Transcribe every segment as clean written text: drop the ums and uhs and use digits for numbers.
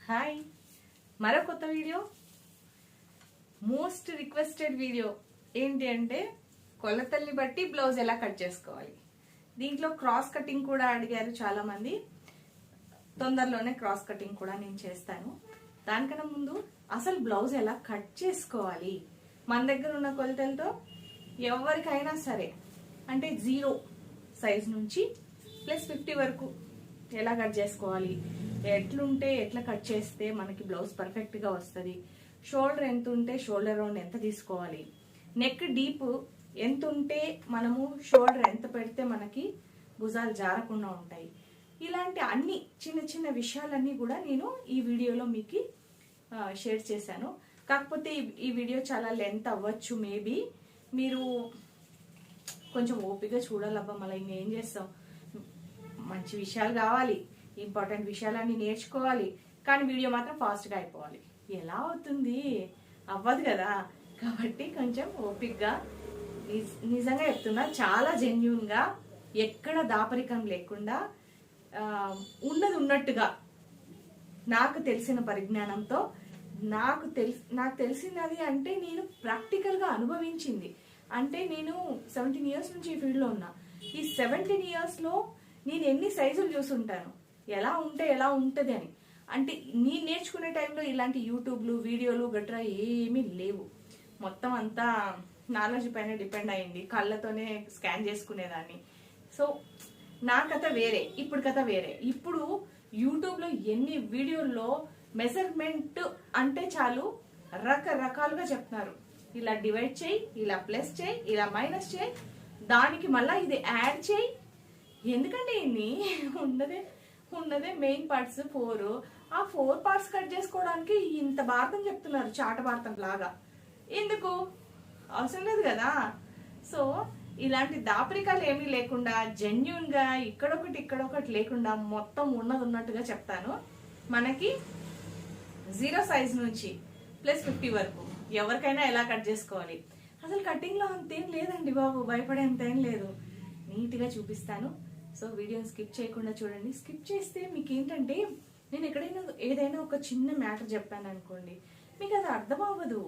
Hi, మరో కొత్త video. Most requested video ఏంటి అంటే కొలతల్ని బట్టి బ్లౌజ్ ఎలా కట్ చేసుకోవాలి. దీంట్లో క్రాస్ కటింగ్ కూడా అడిగారు చాలా మంది. తొందరలోనే క్రాస్ కటింగ్ కూడా నేను చేస్తాను. దానికన్నా ముందు అసలు బ్లౌజ్ ఎలా కట్ చేసుకోవాలి, మన దగ్గర ఉన్న కొలతలతో ఎవరికైనా సరే, అంటే 0 సైజ్ నుంచి +50 వరకు ఎలా కట్ చేసుకోవాలి, ఎట్లుంటే ఎట్లా కట్ చేస్తే మనకి బ్లౌజ్ పర్ఫెక్ట్ గా వస్తుంది, షోల్డర్ ఎంత ఉంటే షోల్డర్ రౌండ్ ఎంత తీసుకోవాలి, నెక్ డీప్ ఎంత ఉంటే మనము షోల్డర్ ఎంత పెడితే మనకి భుజాలు జారకుండా ఉంటాయి. ఇలాంటి అన్ని చిన్న చిన్న విషయాలన్నీ కూడా నేను ఈ వీడియోలో మీకు షేర్ చేశాను. కాకపోతే ఈ వీడియో చాలా లెంత్ అవ్వచ్చు. మేబీ మీరు కొంచెం ఓపిక చూడాలబ్బా, మళ్ళీ ఇంకేం చేస్తాం. మంచి విషయాలు కావాలి, ఇంపార్టెంట్ విషయాలన్నీ నేర్చుకోవాలి, కానీ వీడియో మాత్రం ఫాస్ట్గా అయిపోవాలి. ఎలా అవుతుంది? అవ్వదు కదా. కాబట్టి కొంచెం ఓపికగా, నిజంగా చెప్తున్నా, చాలా జెన్యూన్గా, ఎక్కడ దాపరికం లేకుండా ఉన్నది ఉన్నట్టుగా నాకు తెలిసిన పరిజ్ఞానంతో, నాకు తెలిసినది అంటే నేను ప్రాక్టికల్గా అనుభవించింది. అంటే నేను 17 ఇయర్స్ నుంచి ఈ ఫీల్డ్లో ఉన్నా. ఈ 17 ఇయర్స్లో నేను ఎన్ని సైజులు చూసుంటాను, ఎలా ఉంటే ఎలా ఉంటుంది అని. అంటే నేను నేర్చుకునే టైంలో ఇలాంటి యూట్యూబ్లు వీడియోలు గట్రా ఏమీ లేవు. మొత్తం అంతా నాలెడ్జ్ పైన డిపెండ్ అయింది. కళ్ళతోనే స్కాన్ చేసుకునేదాన్ని. సో నా కథ వేరే, ఇప్పుడు కథ వేరే. ఇప్పుడు యూట్యూబ్లో ఎన్ని వీడియోల్లో మెజర్మెంట్ అంటే చాలు రకరకాలుగా చెప్తున్నారు. ఇలా డివైడ్ చేయి, ఇలా ప్లస్ చేయి, ఇలా మైనస్ చేయి, దానికి మళ్ళీ ఇది యాడ్ చేయి. ఎందుకంటే ఇన్ని ఉన్నదే మెయిన్ పార్ట్స్ 4. ఆ 4 పార్ట్స్ కట్ చేసుకోవడానికి ఇంత భారతం చెప్తున్నారు, చాట భారతం లాగా. ఎందుకు? అవసరం లేదు కదా. సో ఇలాంటి దాపరికాలు ఏమీ లేకుండా, జెన్యూన్ గా ఇక్కడొకటి లేకుండా మొత్తం ఉన్నది ఉన్నట్టుగా చెప్తాను. మనకి 0 సైజ్ నుంచి +50 వరకు ఎవరికైనా ఎలా కట్ చేసుకోవాలి. అసలు కటింగ్ లో అంతేం లేదండి బాబు, భయపడేంత ఏం లేదు. నీట్ గా చూపిస్తాను. సో వీడియోని స్కిప్ చేయకుండా చూడండి. స్కిప్ చేస్తే మీకు ఏంటంటే, నేను ఏదైనా ఒక చిన్న మ్యాటర్ చెప్పాను అనుకోండి, మీకు అది అర్థం అవ్వదు.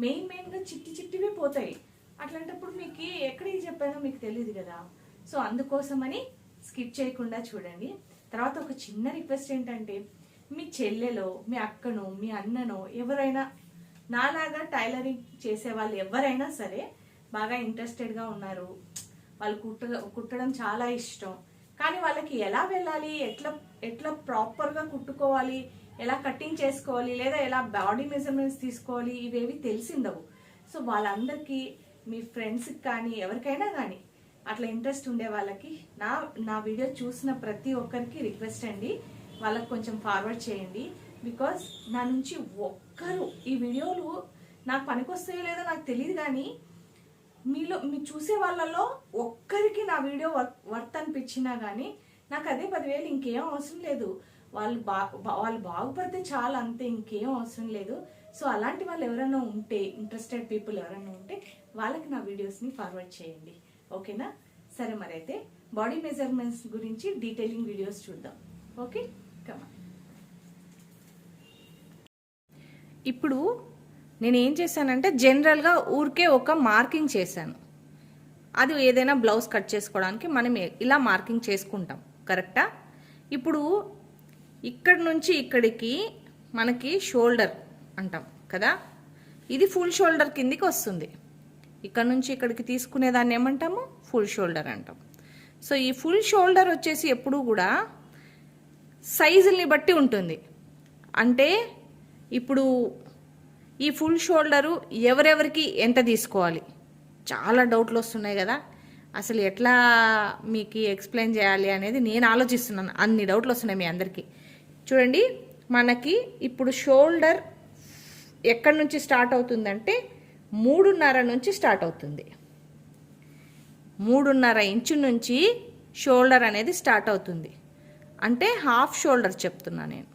మెయిన్గా చిట్టివే పోతాయి. అట్లాంటప్పుడు మీకు ఎక్కడ చెప్పానో మీకు తెలియదు కదా. సో అందుకోసమని స్కిప్ చేయకుండా చూడండి. తర్వాత ఒక చిన్న రిక్వెస్ట్ ఏంటంటే, మీ చెల్లెలో, మీ అక్కనో, మీ అన్ననో ఎవరైనా నాలాగా టైలరింగ్ చేసే వాళ్ళు ఎవరైనా సరే బాగా ఇంట్రెస్టెడ్గా ఉన్నారు, వాళ్ళు కుట్టడం చాలా ఇష్టం, కానీ వాళ్ళకి ఎలా వెళ్ళాలి, ఎట్లా ప్రాపర్గా కుట్టుకోవాలి, ఎలా కటింగ్ చేసుకోవాలి, లేదా ఎలా బాడీ మెజర్మెంట్స్ తీసుకోవాలి, ఇవేవి తెలిసిందవు. సో వాళ్ళందరికీ, మీ ఫ్రెండ్స్కి కానీ ఎవరికైనా కానీ అట్లా ఇంట్రెస్ట్ ఉండే వాళ్ళకి నా వీడియో చూసిన ప్రతి ఒక్కరికి రిక్వెస్ట్ అండి, వాళ్ళకి కొంచెం ఫార్వర్డ్ చేయండి. బికాస్ నా నుంచి ఒక్కరు ఈ వీడియోలు నాకు పనికొస్తాయో లేదో నాకు తెలియదు, కానీ మీరు చూసే వాళ్ళలో ఒక్కరికి నా వీడియో వర్త్ అనిపించినా కానీ నాకు అదే 10,000, ఇంకేం అవసరం లేదు. వాళ్ళు బాగుపడితే చాలా, అంతే, ఇంకేం అవసరం లేదు. సో అలాంటి వాళ్ళు ఎవరైనా ఉంటే, ఇంట్రెస్టెడ్ పీపుల్ ఎవరైనా ఉంటే వాళ్ళకి నా వీడియోస్ని ఫార్వర్డ్ చేయండి. ఓకేనా? సరే, మరి అయితే బాడీ మెజర్మెంట్స్ గురించి డీటెయిలింగ్ వీడియోస్ చూద్దాం. ఓకే, కమా. ఇప్పుడు నేను ఏం చేశానంటే, జనరల్గా ఊరికే ఒక మార్కింగ్ చేశాను. అది ఏదైనా బ్లౌజ్ కట్ చేసుకోవడానికి మనం ఇలా మార్కింగ్ చేసుకుంటాం, కరెక్టా? ఇప్పుడు ఇక్కడ నుంచి ఇక్కడికి మనకి షోల్డర్ అంటాం కదా, ఇది ఫుల్ షోల్డర్ కిందికి వస్తుంది. ఇక్కడ నుంచి ఇక్కడికి తీసుకునేదాన్ని ఏమంటాము? ఫుల్ షోల్డర్ అంటాం. సో ఈ ఫుల్ షోల్డర్ వచ్చేసి ఎప్పుడూ కూడా సైజుల్ని బట్టి ఉంటుంది. అంటే ఇప్పుడు ఈ ఫుల్ షోల్డరు ఎవరెవరికి ఎంత తీసుకోవాలి, చాలా డౌట్లు వస్తున్నాయి కదా. అసలు ఎట్లా మీకు ఎక్స్ప్లెయిన్ చేయాలి అనేది నేను ఆలోచిస్తున్నాను. అన్ని డౌట్లు వస్తున్నాయి మీ అందరికీ. చూడండి, మనకి ఇప్పుడు షోల్డర్ ఎక్కడి నుంచి స్టార్ట్ అవుతుందంటే 3.5 నుంచి స్టార్ట్ అవుతుంది. 3.5 ఇంచు నుంచి షోల్డర్ అనేది స్టార్ట్ అవుతుంది. అంటే హాఫ్ షోల్డర్ చెప్తున్నా నేను.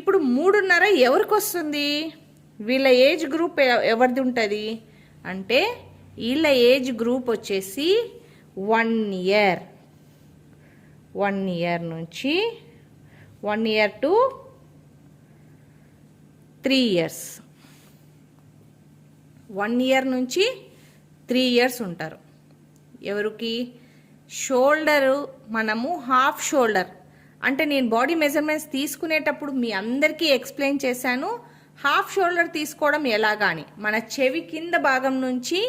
ఇప్పుడు 3.5 ఎవరికి వస్తుంది? వీళ్ళ ఏజ్ గ్రూప్ ఎవరిది ఉంటుంది అంటే, వీళ్ళ ఏజ్ గ్రూప్ వచ్చేసి 1 ఇయర్. 1 ఇయర్ నుంచి 1 ఇయర్ టు 3 ఇయర్స్. 1 ఇయర్ నుంచి 3 ఇయర్స్ ఉంటారు. ఎవరికి? షోల్డరు మనము హాఫ్ షోల్డర్ అంటే నేను బాడీ మెజర్మెంట్స్ తీసుకునేటప్పుడు మీ అందరికీ ఎక్స్ప్లెయిన్ చేశాను హాఫ్ షోల్డర్ తీసుకోవడం ఎలాగాని. మన చెవి కింద భాగం నుంచి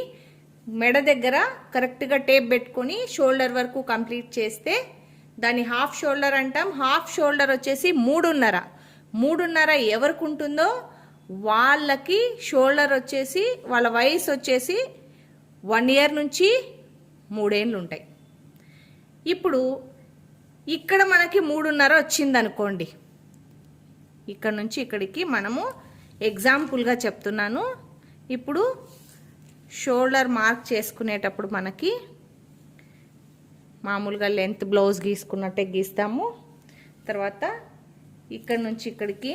మెడ దగ్గర కరెక్ట్గా టేప్ పెట్టుకొని షోల్డర్ వరకు కంప్లీట్ చేస్తే దాన్ని హాఫ్ షోల్డర్ అంటాం. హాఫ్ షోల్డర్ వచ్చేసి 3.5 ఎవరికి ఉంటుందో వాళ్ళకి షోల్డర్ వచ్చేసి వాళ్ళ వయసు వచ్చేసి 1 ఇయర్ నుంచి 3 ఏళ్ళు ఉంటాయి. ఇప్పుడు ఇక్కడ మనకి 3.5 వచ్చింది అనుకోండి, ఇక్కడ నుంచి ఇక్కడికి మనము ఎగ్జాంపుల్గా చెప్తున్నాను. ఇప్పుడు షోల్డర్ మార్క్ చేసుకునేటప్పుడు మనకి మామూలుగా లెంత్ బ్లౌజ్ గీసుకున్నట్టే గీస్తాము. తర్వాత ఇక్కడ నుంచి ఇక్కడికి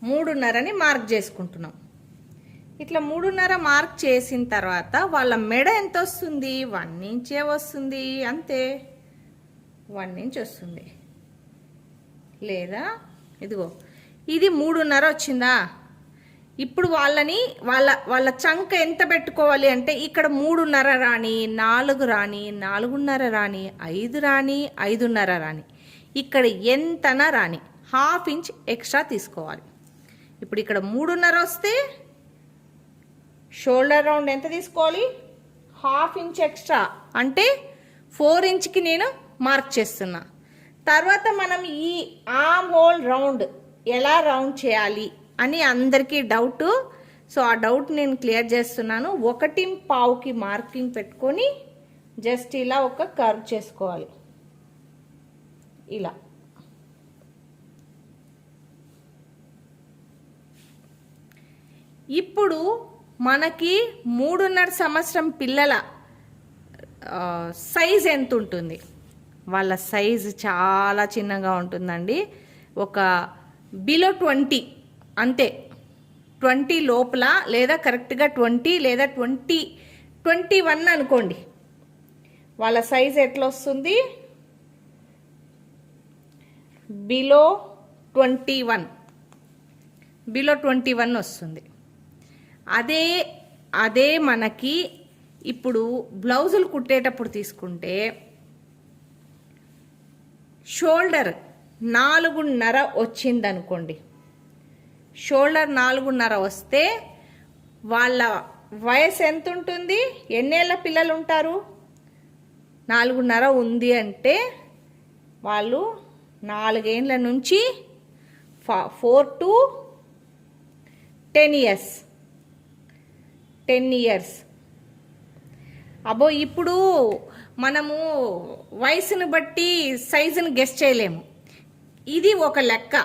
3.5ని మార్క్ చేసుకుంటున్నాం. ఇట్లా 3.5 మార్క్ చేసిన తర్వాత వాళ్ళ మెడ ఎంత వస్తుంది? 1 ఇంచే వస్తుంది, అంతే. 1 ఇంచ్ వస్తుంది. లేదా ఇదిగో ఇది 3.5 వచ్చిందా? ఇప్పుడు వాళ్ళ చంక ఎంత పెట్టుకోవాలి అంటే ఇక్కడ 3.5 రాని, 4 రాని, 4.5 రాని, 5 రాని, 5.5 రాని, ఇక్కడ ఎంతనా రాని 1/2 ఇంచ్ ఎక్స్ట్రా తీసుకోవాలి. ఇప్పుడు ఇక్కడ 3.5 వస్తే షోల్డర్ రౌండ్ ఎంత తీసుకోవాలి? 1/2 ఇంచ్ ఎక్స్ట్రా అంటే 4 ఇంచ్కి నేను మార్క్ చేస్తున్నా. తర్వాత మనం ఈ ఆర్మ్ హోల్ రౌండ్ ఎలా రౌండ్ చేయాలి అని అందరికీ డౌట్. సో ఆ డౌట్ నేను క్లియర్ చేస్తున్నాను. 1.5కి మార్కింగ్ పెట్టుకొని జస్ట్ ఇలా ఒక కర్వ్ చేసుకోవాలి. ఇలా ఇప్పుడు మనకి 3.5 సంవత్సరం పిల్లల సైజ్ ఎంత ఉంటుంది? వాళ్ళ సైజు చాలా చిన్నగా ఉంటుందండి. ఒక బిలో 20 అంతే. 20 లోపల లేదా కరెక్ట్గా 20 లేదా 21 అనుకోండి. వాళ్ళ సైజ్ ఎట్లా వస్తుంది? బిలో 21 వస్తుంది. అదే మనకి ఇప్పుడు బ్లౌజులు కుట్టేటప్పుడు తీసుకుంటే షోల్డర్ 4.5 వచ్చిందనుకోండి. షోల్డర్ 4.5 వస్తే వాళ్ళ వయసు ఎంత ఉంటుంది? ఎన్నేళ్ళ పిల్లలు ఉంటారు? 4.5 ఉంది అంటే వాళ్ళు 4 ఏళ్ళ నుంచి 4 to 10 ఇయర్స్. 10 ఇయర్స్. అబ్బో ఇప్పుడు మనము వయసును బట్టి సైజును గెస్ చేయలేము. ఇది ఒక లెక్క.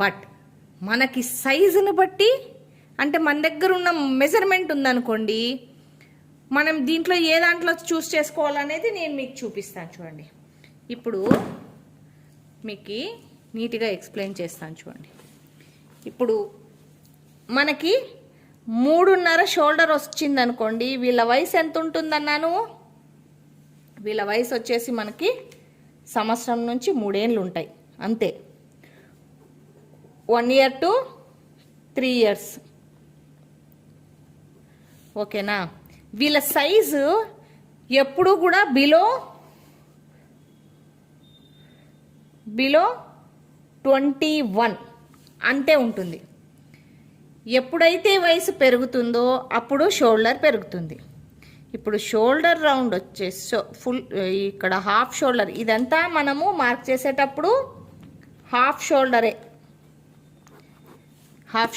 బట్ మనకి సైజును బట్టి అంటే మన దగ్గర ఉన్న మెజర్మెంట్ ఉందనుకోండి, మనం దీంట్లో ఏ దాంట్లో చూస్ చేసుకోవాలనేది నేను మీకు చూపిస్తాను. చూడండి, ఇప్పుడు మీకు నీట్గా ఎక్స్ప్లెయిన్ చేస్తాను. చూడండి, ఇప్పుడు మనకి 3.5 షోల్డర్ వచ్చిందనుకోండి. వీళ్ళ వయసు ఎంత ఉంటుందన్నాను? వీళ్ళ వయసు వచ్చేసి మనకి సంవత్సరం నుంచి 3 ఏళ్ళు ఉంటాయి, అంతే. 1 ఇయర్ to 3 ఇయర్స్. ఓకేనా? వీళ్ళ సైజు ఎప్పుడు కూడా బిలో 21 అంతే ఉంటుంది. ఎప్పుడైతే వయసు పెరుగుతుందో అప్పుడు షోల్డర్ పెరుగుతుంది. ఇప్పుడు షోల్డర్ రౌండ్ వచ్చేసి ఫుల్, ఇక్కడ హాఫ్ షోల్డర్, ఇదంతా మనము మార్క్ చేసేటప్పుడు హాఫ్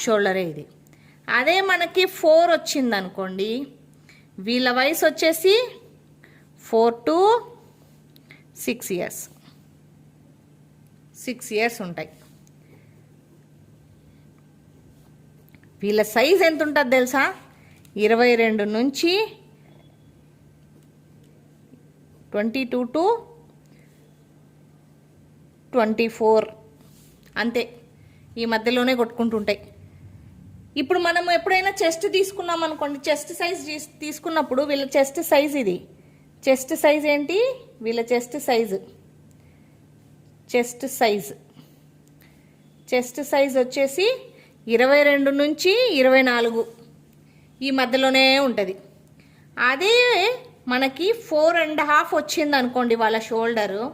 షోల్డరే ఇది. అదే మనకి 4 వచ్చింది అనుకోండి, వీళ్ళ వయసు వచ్చేసి 4 to 6 ఇయర్స్. 6 ఇయర్స్ ఉంటాయి. వీళ్ళ సైజ్ ఎంత ఉంటుంది తెలుసా? 22 నుంచి 22 to 24 అంతే. ఈ మధ్యలోనే కొట్టుకుంటుంటాయి. ఇప్పుడు మనం ఎప్పుడైనా చెస్ట్ తీసుకున్నాం అనుకోండి, చెస్ట్ సైజ్ తీసుకున్నప్పుడు వీళ్ళ చెస్ట్ సైజ్ ఇది. చెస్ట్ సైజ్ ఏంటి? వీళ్ళ చెస్ట్ సైజ్ చెస్ట్ సైజ్ వచ్చేసి 22 నుంచి 24 ఈ మధ్యలోనే ఉంటుంది. అదే మనకి 4.5 వచ్చింది అనుకోండి వాళ్ళ షోల్డరు,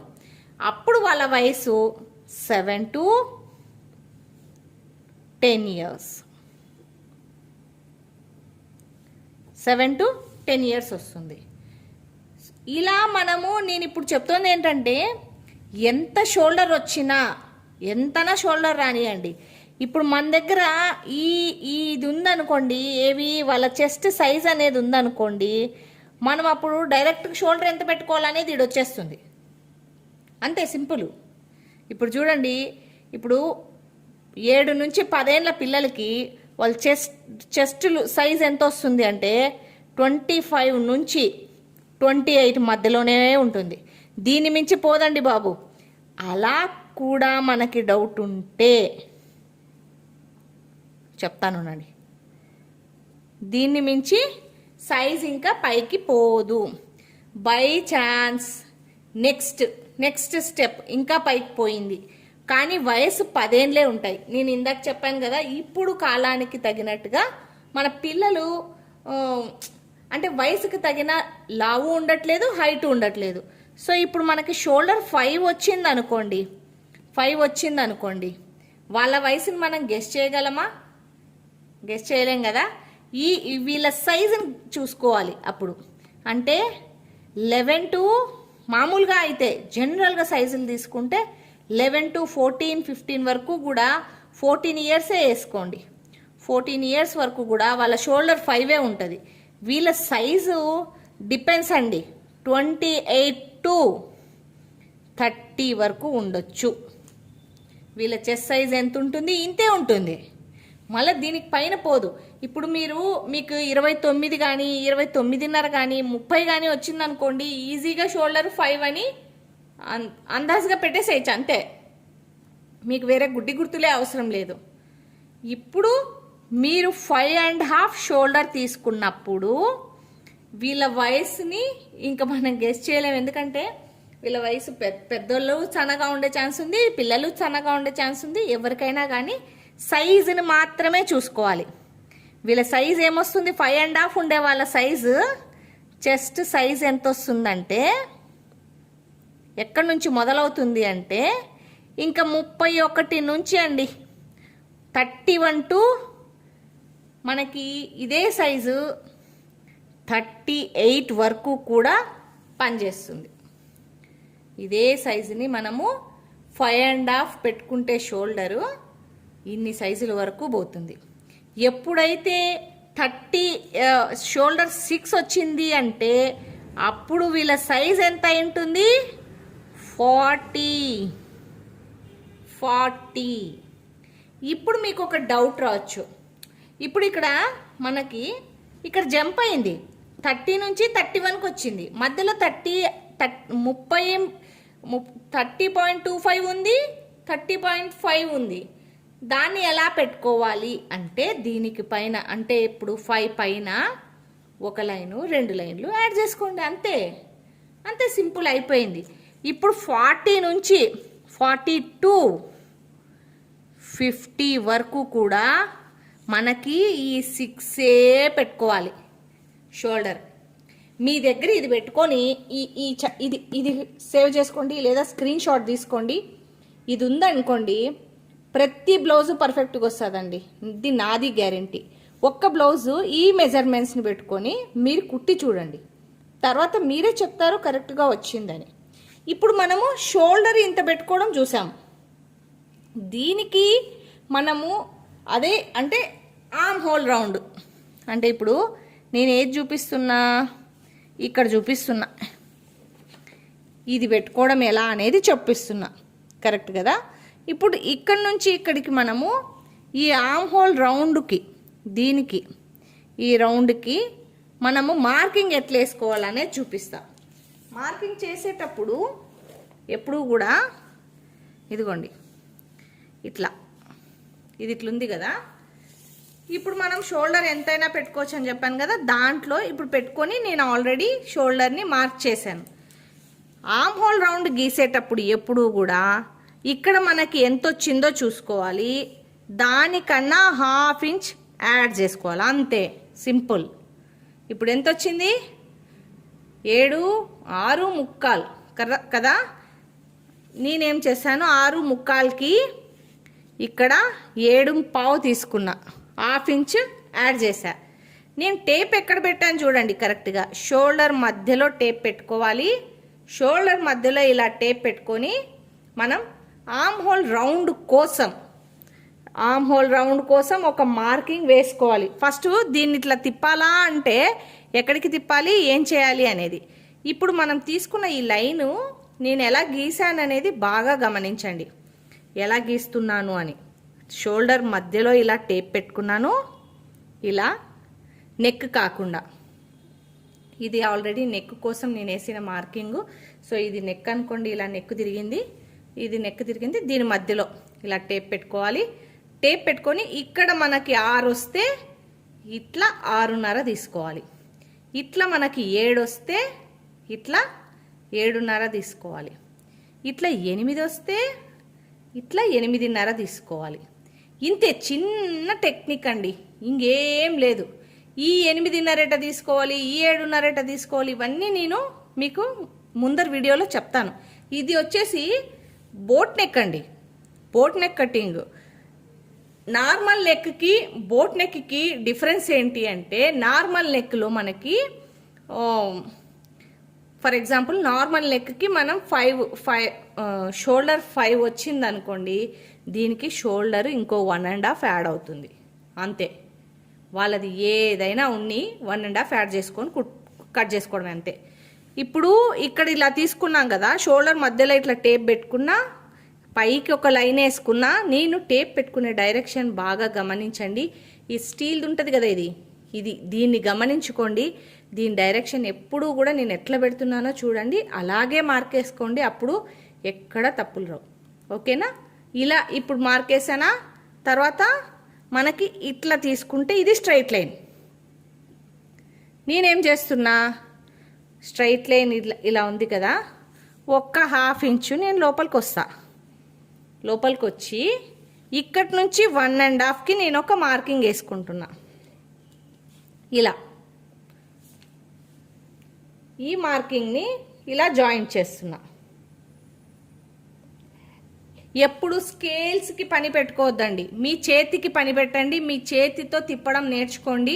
అప్పుడు వాళ్ళ వయసు 7 to 10 years. 7 to 10 years వస్తుంది. ఇలా నేను ఇప్పుడు చెప్తుంది ఏంటంటే, ఎంత షోల్డర్ వచ్చినా ఎంతనా షోల్డర్ రానియండి, ఇప్పుడు మన దగ్గర ఇది ఉందనుకోండి, వాళ్ళ చెస్ట్ సైజ్ అనేది ఉందనుకోండి, మనం అప్పుడు డైరెక్ట్ షోల్డర్ ఎంత పెట్టుకోవాలనేది ఇది వచ్చేస్తుంది. అంతే సింపుల్. ఇప్పుడు చూడండి, ఇప్పుడు 7 నుంచి 10 ఏళ్ళ పిల్లలకి వాళ్ళ చెస్ట్ సైజ్ ఎంత వస్తుంది అంటే 25 నుంచి 28 మధ్యలోనే ఉంటుంది. దీని మించి పోదండి బాబు. అలా కూడా మనకి డౌట్ ఉంటే చెప్తానునండి, దీన్ని మించి సైజ్ ఇంకా పైకి పోదు. బై ఛాన్స్ నెక్స్ట్ స్టెప్ ఇంకా పైకి పోయింది కానీ వయసు 10 ఏళ్ళే ఉంటాయి. నేను ఇందాక చెప్పాను కదా, ఇప్పుడు కాలానికి తగినట్టుగా మన పిల్లలు అంటే వయసుకి తగిన లావు ఉండట్లేదు, హైట్ ఉండట్లేదు. సో ఇప్పుడు మనకి షోల్డర్ 5 వచ్చింది అనుకోండి, వాళ్ళ వయసుని మనం గెస్ చేయగలమా? గెస్ చేయలేం కదా. వీళ్ళ సైజుని చూసుకోవాలి అప్పుడు. అంటే 11 to మామూలుగా అయితే జనరల్గా సైజులు తీసుకుంటే 11 to 14, 15 వరకు కూడా 14 ఇయర్సే వేసుకోండి. 14 ఇయర్స్ వరకు కూడా వాళ్ళ షోల్డర్ 5 ఉంటుంది. వీళ్ళ సైజు డిపెండ్స్ అండి, 28 to 30 వరకు ఉండొచ్చు. వీళ్ళ చెస్ట్ సైజ్ ఎంత ఉంటుంది? ఇంతే ఉంటుంది. మళ్ళీ దీనికి పైన పోదు. ఇప్పుడు మీకు 29 కానీ 29.5 కానీ 30 కానీ వచ్చిందనుకోండి, ఈజీగా షోల్డర్ 5 అని అందాజుగా పెట్టేసేయచ్చు. అంతే, మీకు వేరే గుడ్డి గుర్తులే అవసరం లేదు. ఇప్పుడు మీరు 5.5 షోల్డర్ తీసుకున్నప్పుడు వీళ్ళ వయసుని ఇంకా మనం గెస్ చేయలేము. ఎందుకంటే వీళ్ళ వయసు పెద్దోళ్ళు సన్నగా ఉండే ఛాన్స్ ఉంది, పిల్లలు సన్నగా ఉండే ఛాన్స్ ఉంది. ఎవరికైనా కానీ సైజుని మాత్రమే చూసుకోవాలి. వీళ్ళ సైజ్ ఏమొస్తుంది? 5.5 ఉండే వాళ్ళ సైజు చెస్ట్ సైజ్ ఎంత వస్తుందంటే, ఎక్కడి నుంచి మొదలవుతుంది అంటే ఇంకా 31 నుంచి అండి 31 to మనకి ఇదే సైజు 38 వరకు కూడా పనిచేస్తుంది. ఇదే సైజుని మనము 5.5 పెట్టుకుంటే షోల్డరు ఇన్ని సైజుల వరకు పోతుంది. ఎప్పుడైతే 30 షోల్డర్ 6 వచ్చింది అంటే అప్పుడు వీళ్ళ సైజ్ ఎంత ఉంటుంది? 40. ఇప్పుడు మీకు ఒక డౌట్ రావచ్చు. ఇప్పుడు మనకి ఇక్కడ జంప్ అయింది, 30 నుంచి 31కి వచ్చింది. మధ్యలో 30.25 ఉంది, 30.5 ఉంది. దాన్ని ఎలా పెట్టుకోవాలి అంటే దీనికి పైన, అంటే ఇప్పుడు 5 పైన ఒక లైను 2 లైన్లు యాడ్ చేసుకోండి. అంతే సింపుల్ అయిపోయింది. ఇప్పుడు 40 నుంచి 40 to 50 వరకు కూడా మనకి ఈ 6 పెట్టుకోవాలి షోల్డర్. మీ దగ్గర ఇది పెట్టుకొని ఇది సేవ్ చేసుకోండి, లేదా స్క్రీన్ షాట్ తీసుకోండి. ఇది ఉందనుకోండి, ప్రతి బ్లౌజు పర్ఫెక్ట్గా వస్తుందండి. ఇది నాది గ్యారంటీ. ఒక్క బ్లౌజు ఈ మెజర్మెంట్స్ని పెట్టుకొని మీరు కుట్టి చూడండి, తర్వాత మీరే చెప్తారు కరెక్ట్గా వచ్చిందని. ఇప్పుడు మనము షోల్డర్ ఇంత పెట్టుకోవడం చూసాము. దీనికి మనము అదే అంటే ఆర్మ్ హోల్ రౌండ్, అంటే ఇప్పుడు నేను ఏది చూపిస్తున్నా, ఇక్కడ చూపిస్తున్నా, ఇది పెట్టుకోవడం ఎలా అనేది చెప్పిస్తున్నా. కరెక్ట్ కదా. ఇప్పుడు ఇక్కడ నుంచి ఇక్కడికి మనము ఈ ఆర్మ్ హోల్ రౌండ్కి, దీనికి ఈ రౌండ్కి మనము మార్కింగ్ ఎట్లా వేసుకోవాలనేది చూపిస్తా. మార్కింగ్ చేసేటప్పుడు ఎప్పుడు కూడా ఇదిగోండి ఇట్లా, ఇది ఇట్లుంది కదా. ఇప్పుడు మనం షోల్డర్ ఎంతైనా పెట్టుకోవచ్చు అని చెప్పాను కదా, దాంట్లో ఇప్పుడు పెట్టుకొని నేను ఆల్రెడీ షోల్డర్ని మార్క్ చేశాను. ఆర్మ్ హోల్ రౌండ్ గీసేటప్పుడు ఎప్పుడు కూడా ఇక్కడ మనకి ఎంత వచ్చిందో చూసుకోవాలి, దానికన్నా 1/2 ఇంచ్ యాడ్ చేసుకోవాలి, అంతే సింపుల్. ఇప్పుడు ఎంత వచ్చింది? 7 6 ముక్కాలు కదా. నేనేం చేశాను, 6 ముక్కాలకి ఇక్కడ 7 తీసుకున్నా, 1/2 ఇంచ్ యాడ్ చేశా. నేను టేప్ ఎక్కడ పెట్టాను చూడండి కరెక్ట్గా, షోల్డర్ మధ్యలో టేప్ పెట్టుకోవాలి. షోల్డర్ మధ్యలో ఇలా టేప్ పెట్టుకొని మనం ఆర్మ్ హోల్ రౌండ్ కోసం ఒక మార్కింగ్ వేసుకోవాలి. ఫస్ట్ దీన్ని ఇట్లా తిప్పాలా అంటే ఎక్కడికి తిప్పాలి, ఏం చేయాలి అనేది. ఇప్పుడు మనం తీసుకున్న ఈ లైను నేను ఎలా గీసాను అనేది బాగా గమనించండి, ఎలా గీస్తున్నాను అని. షోల్డర్ మధ్యలో ఇలా టేప్ పెట్టుకున్నాను, ఇలా నెక్ కాకుండా. ఇది ఆల్రెడీ నెక్ కోసం నేను వేసిన మార్కింగ్. సో ఇది నెక్ అనుకోండి, ఇలా నెక్ తిరిగింది, ఇది నెక్ తిరిగింది, దీని మధ్యలో ఇలా టేప్ పెట్టుకోవాలి. టేప్ పెట్టుకొని ఇక్కడ మనకి 6 వస్తే ఇట్లా 6.5 తీసుకోవాలి. ఇట్లా మనకి 7 వస్తే ఇట్లా 7.5 తీసుకోవాలి. ఇట్లా 8 వస్తే ఇట్లా 8.5 తీసుకోవాలి. ఇంతే, చిన్న టెక్నిక్ అండి, ఇంకేం లేదు. ఈ 8.5 ఎట తీసుకోవాలి, ఈ 7.5 ఎట తీసుకోవాలి, ఇవన్నీ నేను మీకు ముందర వీడియోలో చెప్తాను. ఇది వచ్చేసి బోట్ నెక్ అండి, బోట్ నెక్ కటింగ్. నార్మల్ నెక్కి బోట్ నెక్కి డిఫరెన్స్ ఏంటి అంటే, నార్మల్ నెక్లో మనకి ఫర్ ఎగ్జాంపుల్ నార్మల్ నెక్కి మనం 5 షోల్డర్ 5 వచ్చింది అనుకోండి, దీనికి షోల్డర్ ఇంకో 1.5 యాడ్ అవుతుంది, అంతే. వాళ్ళది ఏదైనా 1.5 యాడ్ చేసుకొని కట్ చేసుకోవడం అంతే. ఇప్పుడు ఇక్కడ ఇలా తీసుకున్నాం కదా, షోల్డర్ మధ్యలో ఇట్లా టేప్ పెట్టుకున్నా, పైకి ఒక లైన్ వేసుకున్నా. నేను టేప్ పెట్టుకునే డైరెక్షన్ బాగా గమనించండి. ఈ స్టీల్ ఉంటుంది కదా, దీన్ని గమనించుకోండి. దీని డైరెక్షన్ ఎప్పుడూ కూడా నేను ఎట్లా పెడుతున్నానో చూడండి, అలాగే మార్క్ వేసుకోండి, అప్పుడు ఎక్కడ తప్పులు రావు. ఓకేనా? ఇలా ఇప్పుడు మార్క్ వేసానా, తర్వాత మనకి ఇట్లా తీసుకుంటే ఇది స్ట్రైట్ లైన్. నేనేం చేస్తున్నా, స్ట్రైట్ లైన్ ఇలా ఉంది కదా, ఒక్క 1/2 ఇంచు నేను లోపలికి వస్తా. లోపలికి వచ్చి ఇక్కడి నుంచి 1.5కి నేను ఒక మార్కింగ్ వేసుకుంటున్నా. ఇలా ఈ మార్కింగ్ని ఇలా జాయింట్ చేస్తున్నా. ఎప్పుడు స్కేల్స్కి పని పెట్టుకోవద్దండి, మీ చేతికి పని పెట్టండి, మీ చేతితో తిప్పడం నేర్చుకోండి.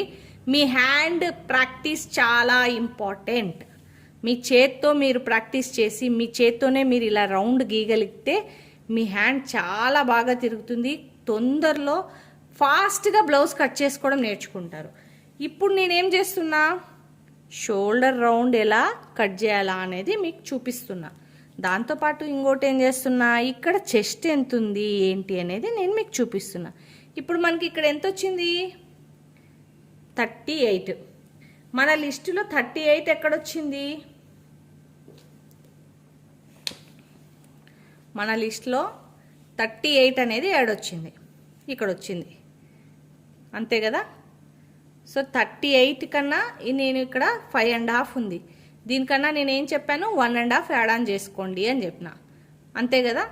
మీ హ్యాండ్ ప్రాక్టీస్ చాలా ఇంపార్టెంట్. మీ చేత్తో మీరు ప్రాక్టీస్ చేసి మీ చేత్తోనే మీరు ఇలా రౌండ్ గీయగలిగితే మీ హ్యాండ్ చాలా బాగా తిరుగుతుంది. తొందరలో ఫాస్ట్గా బ్లౌజ్ కట్ చేసుకోవడం నేర్చుకుంటారు. ఇప్పుడు నేనేం చేస్తున్నా, షోల్డర్ రౌండ్ ఎలా కట్ చేయాలా అనేది మీకు చూపిస్తున్నా. దాంతోపాటు ఇంకోటి ఏం చేస్తున్నా, ఇక్కడ చెస్ట్ ఎంత ఉంది ఏంటి అనేది నేను మీకు చూపిస్తున్నా. ఇప్పుడు మనకి ఇక్కడ ఎంత వచ్చింది, 38. మన లిస్టులో 38 ఎక్కడొచ్చింది, మన లిస్ట్లో 38 అనేది ఏడొచ్చింది, ఇక్కడ వచ్చింది, అంతే కదా. సో 38 కన్నా నేను ఇక్కడ 5.5 ఉంది, దీనికన్నా నేనేం చెప్పాను, 1.5 యాడ్ ఆన్ చేసుకోండి అని చెప్పిన, అంతే కదా.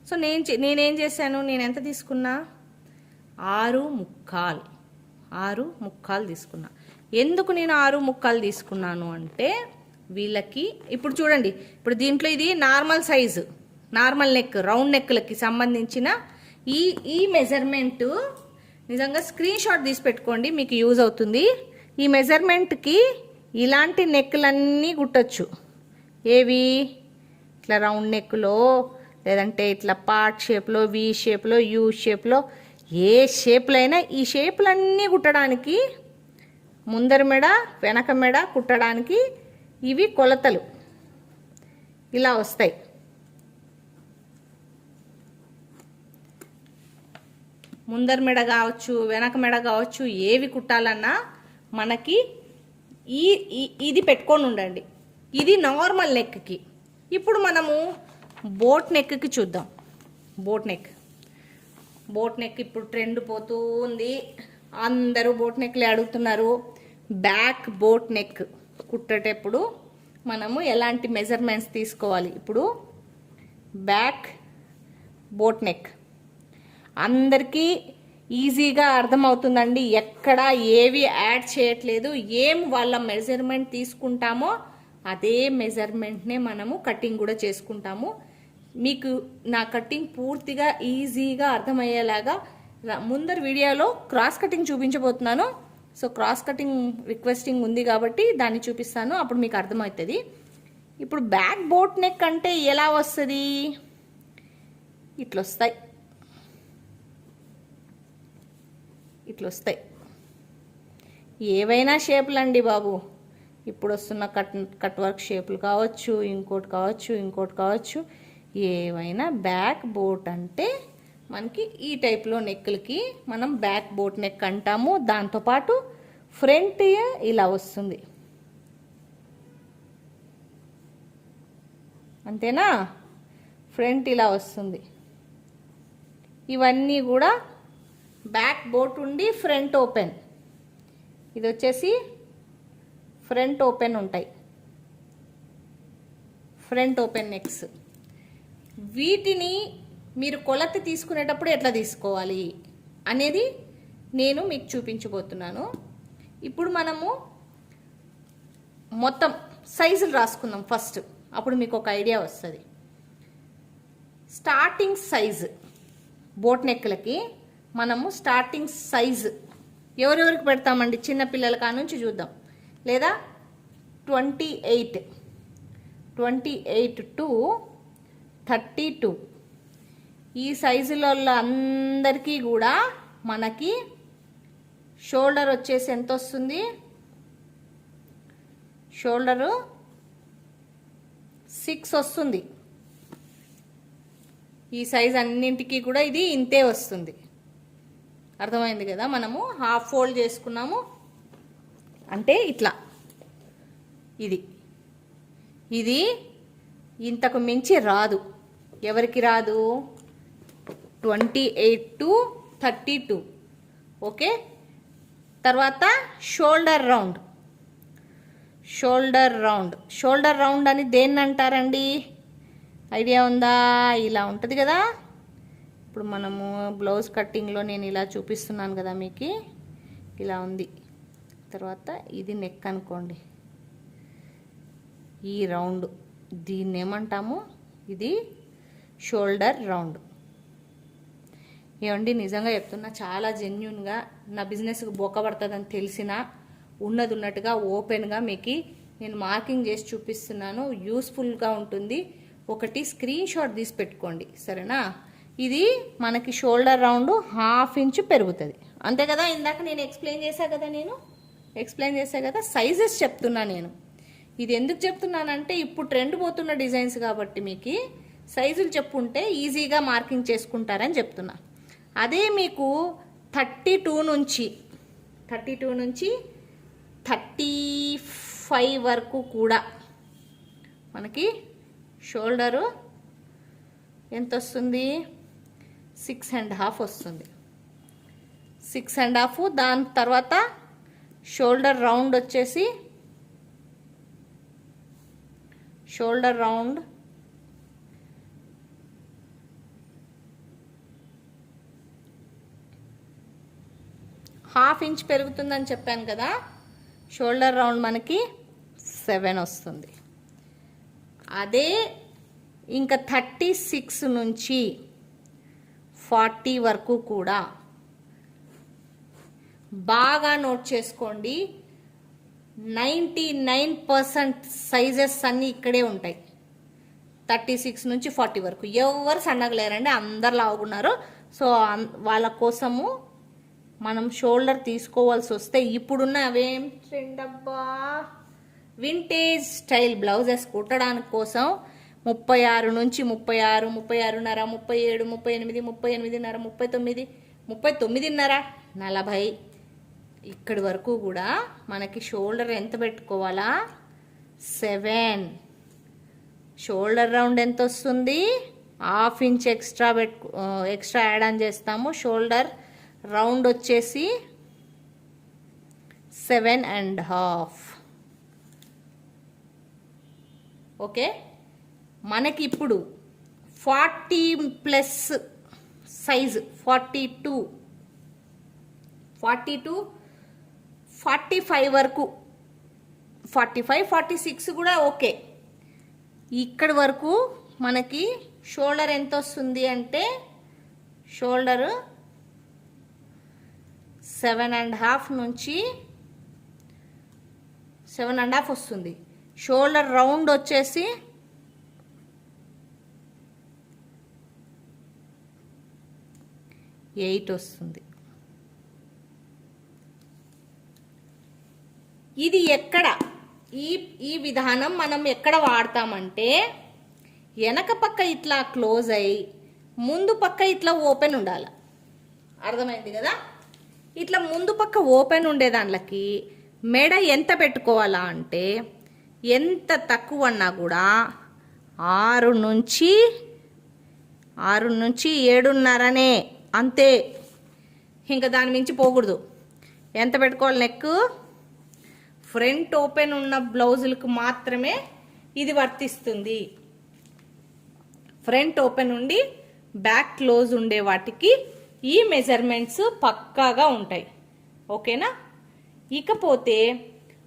సో నేనేం చేశాను, నేను ఎంత తీసుకున్నా, 6.75 తీసుకున్నా. ఎందుకు నేను 6.75 తీసుకున్నాను అంటే, వీళ్ళకి ఇప్పుడు చూడండి, ఇప్పుడు దీంట్లో ఇది normal size, normal neck, round నెక్లకి సంబంధించిన ఈ మెజర్మెంటు నిజంగా స్క్రీన్ షాట్ తీసి పెట్టుకోండి, మీకు యూజ్ అవుతుంది. ఈ మెజర్మెంట్కి ఇలాంటి నెక్లన్నీ కుట్టచ్చు. ఏవి, ఇట్లా రౌండ్ నెక్లో, లేదంటే ఇట్లా పార్ట్ షేప్లో, వి షేప్లో, యూ షేప్లో, ఏ షేప్లో అయినా ఈ షేప్లన్నీ కుట్టడానికి, ముందర మెడ వెనక మెడ కుట్టడానికి ఇవి కొలతలు ఇలా వస్తాయి. ముందర మెడ కావచ్చు, వెనక మెడ కావచ్చు, ఏవి కుట్టాలన్నా మనకి ఇది పెట్టుకొని ఉండండి. ఇది నార్మల్ నెక్కి. ఇప్పుడు మనము బోట్ నెక్కి చూద్దాం. బోట్ నెక్ ఇప్పుడు ట్రెండ్ పోతూ ఉంది, అందరూ బోట్ నెక్లే అడుగుతున్నారు. బ్యాక్ బోట్ నెక్ కుట్టేటప్పుడు మనము ఎలాంటి మెజర్మెంట్స్ తీసుకోవాలి, ఇప్పుడు బ్యాక్ బోట్ నెక్. అందరికీ ఈజీగా అర్థమవుతుందండి. ఎక్కడ ఏవి యాడ్ చేయట్లేదు. ఏం వాళ్ళ మెజర్మెంట్ తీసుకుంటామో అదే మెజర్మెంట్నే మనము కటింగ్ కూడా చేసుకుంటాము. మీకు నా కటింగ్ పూర్తిగా ఈజీగా అర్థమయ్యేలాగా ముందర వీడియోలో క్రాస్ కటింగ్ చూపించబోతున్నాను. సో క్రాస్ కటింగ్ రిక్వెస్టింగ్ ఉంది కాబట్టి దాన్ని చూపిస్తాను, అప్పుడు మీకు అర్థమవుతుంది. ఇప్పుడు బ్యాక్ బోట్ నెక్ అంటే ఎలా వస్తుంది? ఇట్లొస్తాయి, ఇట్లొస్తాయి. ఏవైనా షేపులు అండి బాబు. ఇప్పుడు వస్తున్న కట్ వర్క్ షేపులు కావచ్చు, ఇంకోటి కావచ్చు, ఇంకోటి కావచ్చు. ఏవైనా బ్యాక్ బోట్ అంటే మనకి ఈ టైప్లో నెక్లకి మనం బ్యాక్ బోట్ నెక్ అంటాము. దాంతోపాటు ఫ్రంట్ ఇలా వస్తుంది, అంతేనా? ఫ్రంట్ ఇలా వస్తుంది. ఇవన్నీ కూడా బ్యాక్ బోట్ ఉండి ఫ్రంట్ ఓపెన్. ఇది వచ్చేసి ఫ్రంట్ ఓపెన్ ఉంటాయి, ఫ్రంట్ ఓపెన్ నెక్స్. వీటిని మీరు కొలత తీసుకునేటప్పుడు ఎట్లా తీసుకోవాలి అనేది నేను మీకు చూపించబోతున్నాను. ఇప్పుడు మనము మొత్తం సైజులు రాసుకుందాం ఫస్ట్, అప్పుడు మీకు ఒక ఐడియా వస్తుంది. స్టార్టింగ్ సైజు బోట్ నెక్లకి మనము స్టార్టింగ్ సైజు ఎవరెవరికి పెడతామండి? చిన్నపిల్లల కానుంచి చూద్దాం. లేదా 28 టు 32 ఈ సైజులలో అందరికీ కూడా మనకి షోల్డర్ వచ్చేసి ఎంత వస్తుంది? షోల్డరు 6 వస్తుంది. ఈ సైజ్ అన్నింటికి కూడా ఇది ఇంతే వస్తుంది. అర్థమైంది కదా? మనము హాఫ్ ఫోల్డ్ చేసుకున్నాము అంటే ఇట్లా. ఇది ఇంతకు మించి రాదు. ఎవరికి రాదు? 28 టు 32. ఓకే. తర్వాత షోల్డర్ రౌండ్. షోల్డర్ రౌండ్ అని దేన్ని అంటారండి? ఐడియా ఉందా? ఇలా ఉంటుంది కదా. ఇప్పుడు మనము బ్లౌజ్ కట్టింగ్లో నేను ఇలా చూపిస్తున్నాను కదా మీకు, ఇలా ఉంది. తర్వాత ఇది నెక్ అనుకోండి, ఈ రౌండ్ దీన్ని ఏమంటాము? ఇది షోల్డర్ రౌండ్. ఏమండి, నిజంగా చెప్తున్నా, చాలా జెన్యున్గా నా బిజినెస్కి బొక్కబడుతుందని తెలిసినా ఉన్నది ఉన్నట్టుగా ఓపెన్గా మీకు నేను మార్కింగ్ చేసి చూపిస్తున్నాను. యూస్ఫుల్గా ఉంటుంది. ఒకటి స్క్రీన్ షాట్ తీసి పెట్టుకోండి, సరేనా? ఇది మనకి షోల్డర్ రౌండ్ 1/2 ఇంచ్ పెరుగుతుంది, అంతే కదా? ఇందాక నేను ఎక్స్ప్లెయిన్ చేశా కదా. సైజెస్ చెప్తున్నా నేను. ఇది ఎందుకు చెప్తున్నానంటే ఇప్పుడు ట్రెండ్ పోతున్న డిజైన్స్ కాబట్టి మీకు సైజులు చెప్పుంటే ఈజీగా మార్కింగ్ చేసుకుంటారని చెప్తున్నా. అదే మీకు 32 నుంచి 35 వరకు కూడా మనకి షోల్డరు ఎంత వస్తుంది? 6.5 వస్తుంది. 6.5. దాని తర్వాత షోల్డర్ రౌండ్ వచ్చేసి షోల్డర్ రౌండ్ 1/2 ఇంచ్ పెరుగుతుందని చెప్పాను కదా. షోల్డర్ రౌండ్ మనకి 7 వస్తుంది. అదే ఇంకా 36 నుంచి 40 వరకు కూడా బాగా నోట్ చేసుకోండి. 99% సైజెస్ అన్నీ ఇక్కడే ఉంటాయి. 36 నుంచి 40 వరకు ఎవరు సన్నగా లేరండి, అందరు లావుకున్నారు. సో వాళ్ళ కోసము మనం షోల్డర్ తీసుకోవాల్సి వస్తే ఇప్పుడున్న అవేం ట్రెండ్ అబ్బా, వింటేజ్ స్టైల్ బ్లౌజెస్ కుట్టడానికి కోసం 36 నుంచి 36, 36.5, 37, 38, 38.5, 39, 40 ఇక్కడి వరకు కూడా మనకి షోల్డర్ ఎంత పెట్టుకోవాలా? 7. షోల్డర్ రౌండ్ ఎంత వస్తుంది? 1/2 ఇంచ్ ఎక్స్ట్రా యాడ్ ఆన్ చేస్తాము. షోల్డర్ రౌండ్ వచ్చేసి 7.5. ఓకే. మనకి ఇప్పుడు 40+ సైజు 42 45 వరకు 45 46 కూడా ఓకే. ఇక్కడ వరకు మనకి షోల్డర్ ఎంత వస్తుంది అంటే షోల్డర్ 7.5 నుంచి 7.5 వస్తుంది. షోల్డర్ రౌండ్ వచ్చేసి 8 వస్తుంది. ఇది ఎక్కడ ఈ విధానం మనం ఎక్కడ వాడతామంటే వెనక పక్క ఇట్లా క్లోజ్ అయ్యి ముందు పక్క ఇట్లా ఓపెన్ ఉండాలి. అర్థమైంది కదా? ఇట్లా ముందు పక్క ఓపెన్ ఉండే దాంట్లకి మెడ ఎంత పెట్టుకోవాలా అంటే ఎంత తక్కువ అన్నా కూడా 6 నుంచి 7.5 అంతే. ఇంకా దాని మించి పోకూడదు. ఎంత పెట్టుకోవాలి? నెక్ ఫ్రంట్ ఓపెన్ ఉన్న బ్లౌజులకు మాత్రమే ఇది వర్తిస్తుంది. ఫ్రంట్ ఓపెన్ ఉండి బ్యాక్ క్లోజ్ ఉండే వాటికి ఈ మెజర్మెంట్స్ పక్కాగా ఉంటాయి. ఓకేనా? ఇకపోతే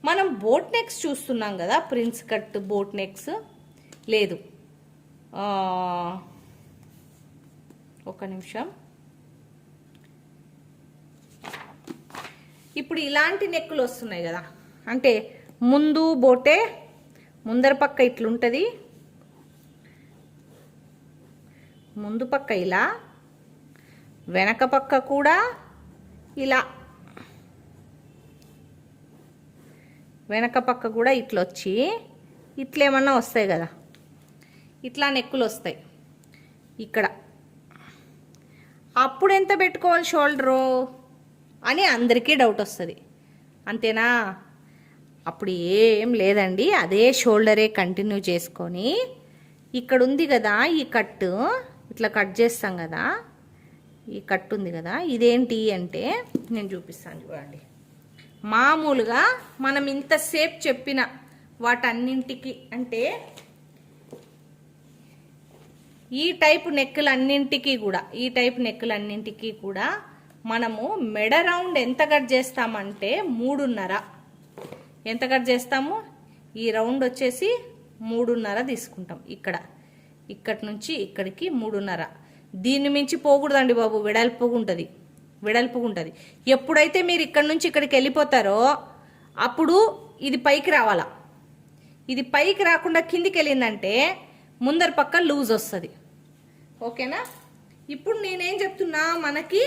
మనం బోట్ నెక్స్ చూస్తున్నాం కదా, ప్రిన్స్ కట్ బోట్ నెక్స్. లేదు, ఒక నిమిషం. ఇప్పుడు ఇలాంటి నెక్కులు వస్తున్నాయి కదా, అంటే ముందు బోటే ముందర పక్క ఇట్లుంటుంది, ముందు పక్క ఇలా, వెనక పక్క కూడా ఇలా, వెనక పక్క కూడా ఇట్లొచ్చి ఇట్లేమన్నా వస్తాయి కదా, ఇట్లా నెక్కులు వస్తాయి ఇక్కడ. అప్పుడు ఎంత పెట్టుకోవాలి షోల్డరు అని అందరికీ డౌట్ వస్తుంది. అంతేనా? అప్పుడు ఏం లేదండి, అదే షోల్డరే కంటిన్యూ చేసుకొని ఇక్కడ ఉంది కదా ఈ కట్, ఇట్లా కట్ చేస్తాం కదా, ఈ కట్ ఉంది కదా, ఇదేంటి అంటే నేను చూపిస్తాను చూడండి. మామూలుగా మనం ఇంతసేపు చెప్పిన వాటన్నింటికి అంటే ఈ టైపు నెక్కులన్నింటికి కూడా మనము మెడ రౌండ్ ఎంత కట్ చేస్తామంటే 3.5. ఎంత కట్ చేస్తాము? ఈ రౌండ్ వచ్చేసి 3.5 తీసుకుంటాం. ఇక్కడి నుంచి ఇక్కడికి 3.5. దీన్ని మించి పోకూడదండి బాబు, వెడల్పుగా ఉంటుంది. ఎప్పుడైతే మీరు ఇక్కడ నుంచి ఇక్కడికి వెళ్ళిపోతారో అప్పుడు ఇది పైకి రావాలా. ఇది పైకి రాకుండా కిందికి వెళ్ళిందంటే ముందర పక్క లూజ్ వస్తుంది. ఓకేనా? ఇప్పుడు నేనేం చెప్తున్నా, మనకి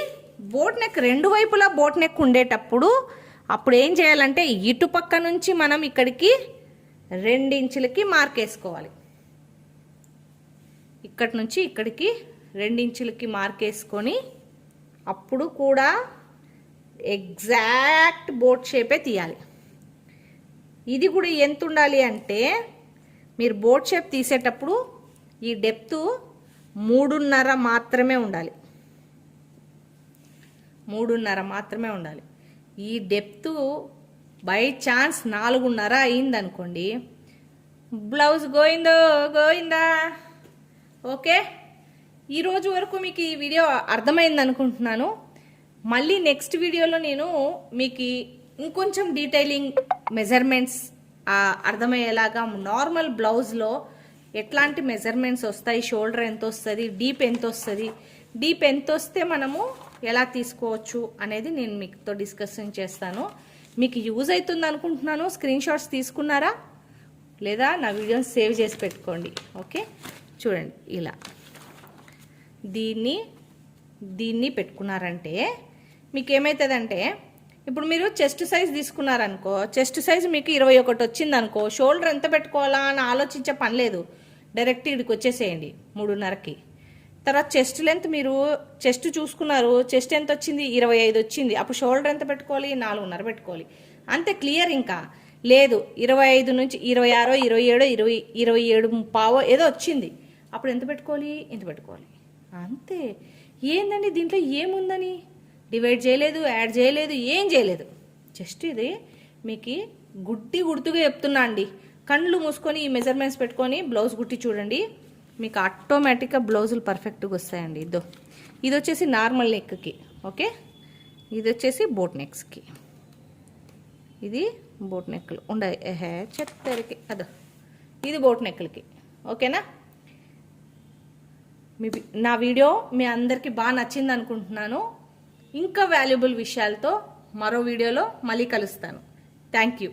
బోట్ నెక్ రెండు వైపులా బోట్ నెక్ ఉండేటప్పుడు అప్పుడు ఏం చేయాలంటే ఇటు పక్క నుంచి మనం ఇక్కడికి 2 ఇంచులకి మార్క్ వేసుకోవాలి. ఇక్కడి నుంచి ఇక్కడికి 2 ఇంచులకి మార్క్ వేసుకొని అప్పుడు కూడా ఎగ్జాక్ట్ బోట్ షేపే తీయాలి. ఇది కూడా ఎంత ఉండాలి అంటే మీరు బోట్ షేప్ తీసేటప్పుడు ఈ డెప్త్ 3.5 మాత్రమే ఉండాలి. 3.5 మాత్రమే ఉండాలి. ఈ డెప్త్ బై ఛాన్స్ 4.5 అయిందనుకోండి, బ్లౌజ్ గోయిందా. ఓకే, ఈరోజు వరకు మీకు ఈ వీడియో అర్థమైంది అనుకుంటున్నాను. మళ్ళీ నెక్స్ట్ వీడియోలో నేను మీకు ఇంకొంచెం డీటెయిలింగ్ మెజర్మెంట్స్ అర్థమయ్యేలాగా నార్మల్ బ్లౌజ్లో ఎట్లాంటి మెజర్మెంట్స్ వస్తాయి, షోల్డర్ ఎంత వస్తుంది, డీప్ ఎంత వస్తే మనము ఎలా తీసుకోవచ్చు అనేది నేను మీతో డిస్కషన్ చేస్తాను. మీకు యూజ్ అవుతుంది అనుకుంటున్నాను. స్క్రీన్ షాట్స్ తీసుకున్నారా లేదా? నా వీడియోని సేవ్ చేసి పెట్టుకోండి. ఓకే, చూడండి, ఇలా దీన్ని పెట్టుకున్నారంటే మీకు ఏమవుతుందంటే, ఇప్పుడు మీరు చెస్ట్ సైజ్ తీసుకున్నారనుకో, చెస్ట్ సైజ్ మీకు 21 వచ్చిందనుకో, షోల్డర్ ఎంత పెట్టుకోవాలా అని ఆలోచించే పని లేదు. డైరెక్ట్ ఇక్కడికి వచ్చేసేయండి 3.5కి. తర్వాత చెస్ట్ లెంత్ మీరు చెస్ట్ చూసుకున్నారు, చెస్ట్ ఎంత వచ్చింది? 25 వచ్చింది. అప్పుడు షోల్డర్ ఎంత పెట్టుకోవాలి? 4.5 పెట్టుకోవాలి. అంతే, క్లియర్. ఇంకా లేదు 25 నుంచి 26, 27, 27.5 ఏదో వచ్చింది. అప్పుడు ఎంత పెట్టుకోవాలి? ఎంత పెట్టుకోవాలి. అంతే. ఏందండి దీంట్లో ఏముందని డివైడ్ చేయలేదు, యాడ్ చేయలేదు, ఏం చేయలేదు. జస్ట్ ఇది మీకు గుర్తుగా చెప్తున్నా అండి. కళ్ళు మూసుకొని ఈ మెజర్మెంట్స్ పెట్టుకొని బ్లౌజ్ కుట్టి చూడండి. మీకు ఆటోమేటిక్గా బ్లౌజులు పర్ఫెక్ట్గా వస్తాయండి. ఇది వచ్చేసి నార్మల్ నెక్కి, ఓకే. ఇది వచ్చేసి బోట్ నెక్స్కి. ఇది బోట్ నెక్లు ఉండే చెత్తరికి అదో, ఇది బోట్ నెక్లకి, ఓకేనా. నా వీడియో మీ అందరికీ బాగా నచ్చింది అనుకుంటున్నాను. ఇంకా వాల్యుబుల్ విషయాలతో మరో వీడియోలో మళ్ళీ కలుస్తాను. Thank you.